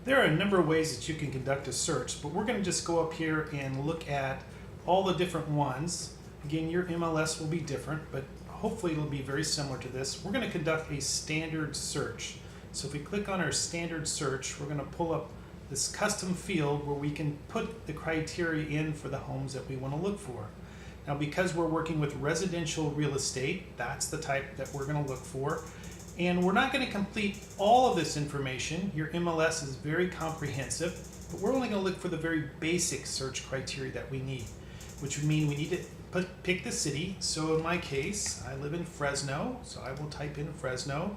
There are a number of ways that you can conduct a search, but we're going to just go up here and look at all the different ones. Again, your MLS will be different, but hopefully it'll be very similar to this. We're going to conduct a standard search. So if we click on our standard search, we're going to pull up this custom field where we can put the criteria in for the homes that we want to look for. Now, because we're working with residential real estate, that's the type that we're going to look for. And we're not going to complete all of this information. Your MLS is very comprehensive, but we're only going to look for the very basic search criteria that we need, which would mean we need to pick the city. So in my case, I live in Fresno, so I will type in Fresno,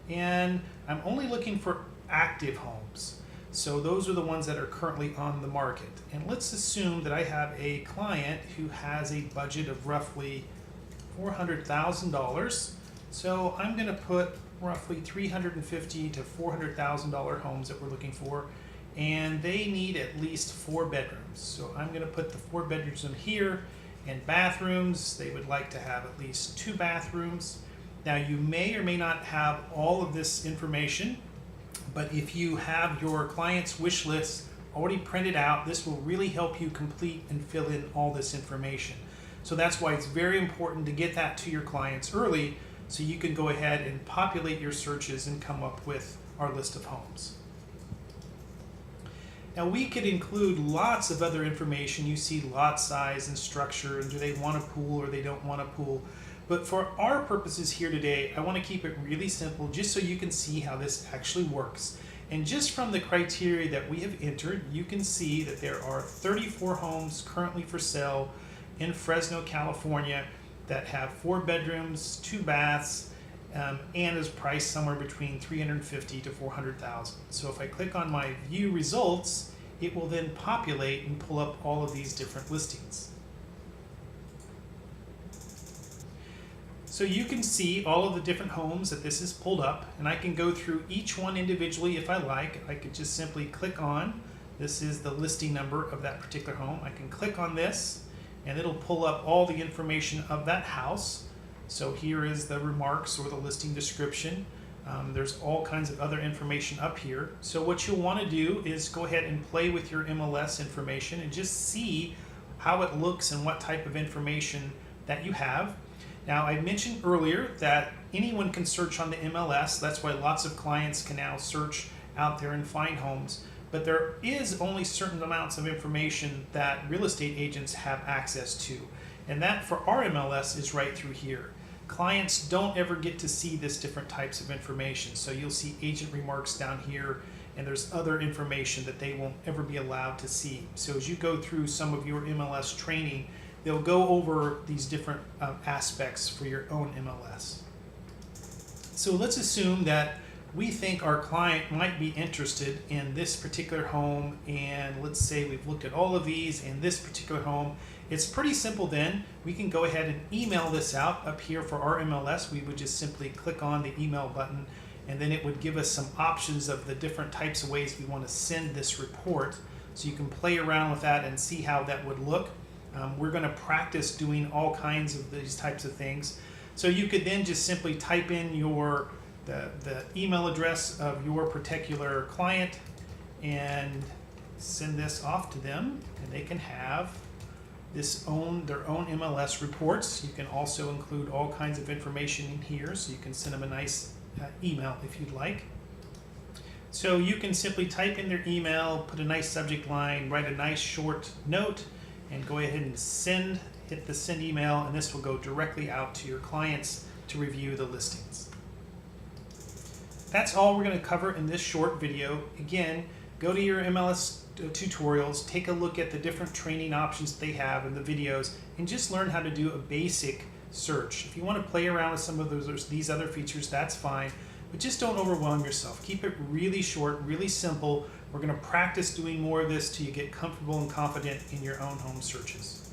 and I'm only looking for active homes. So those are the ones that are currently on the market. And let's assume that I have a client who has a budget of roughly $400,000. So I'm going to put roughly $350,000 to $400,000 homes that we're looking for, and they need at least 4 bedrooms. So I'm going to put the 4 bedrooms in here, and bathrooms, they would like to have at least 2 bathrooms. Now, you may or may not have all of this information, but if you have your client's wish list already printed out, this will really help you complete and fill in all this information. So that's why it's very important to get that to your clients early, so you can go ahead and populate your searches and come up with our list of homes. Now, we could include lots of other information. You see lot size and structure, and do they want a pool or they don't want a pool. But for our purposes here today, I want to keep it really simple just so you can see how this actually works. And just from the criteria that we have entered, you can see that there are 34 homes currently for sale in Fresno, California, that have 4 bedrooms, 2 baths, and is priced somewhere between $350,000 to $400,000. So if I click on my view results, it will then populate and pull up all of these different listings. So you can see all of the different homes that this is pulled up, and I can go through each one individually if I like. I could just simply click on, this is the listing number of that particular home. I can click on this, and it'll pull up all the information of that house. So here is the remarks or the listing description. There's all kinds of other information up here. So what you'll want to do is go ahead and play with your MLS information and just see how it looks and what type of information that you have. Now, I mentioned earlier that anyone can search on the MLS. That's why lots of clients can now search out there and find homes. But there is only certain amounts of information that real estate agents have access to. And that for our MLS is right through here. Clients don't ever get to see this different types of information. So you'll see agent remarks down here, and there's other information that they won't ever be allowed to see. So as you go through some of your MLS training, they'll go over these different aspects for your own MLS. So let's assume that we think our client might be interested in this particular home, and let's say we've looked at all of these in this particular home. It's pretty simple then. We can go ahead and email this out up here for our MLS. We would just simply click on the email button, and then it would give us some options of the different types of ways we want to send this report. So you can play around with that and see how that would look. We're going to practice doing all kinds of these types of things. So you could then just simply type in the email address of your particular client and send this off to them, and they can have their own MLS reports. You can also include all kinds of information in here, so you can send them a nice email if you'd like. So you can simply type in their email, put a nice subject line, write a nice short note, and go ahead and hit the send email, and this will go directly out to your clients to review the listings. That's all we're going to cover in this short video. Again, go to your MLS tutorials, take a look at the different training options they have in the videos, and just learn how to do a basic search. If you want to play around with some of these other features, that's fine, but just don't overwhelm yourself. Keep it really short, really simple. We're going to practice doing more of this till you get comfortable and confident in your own home searches.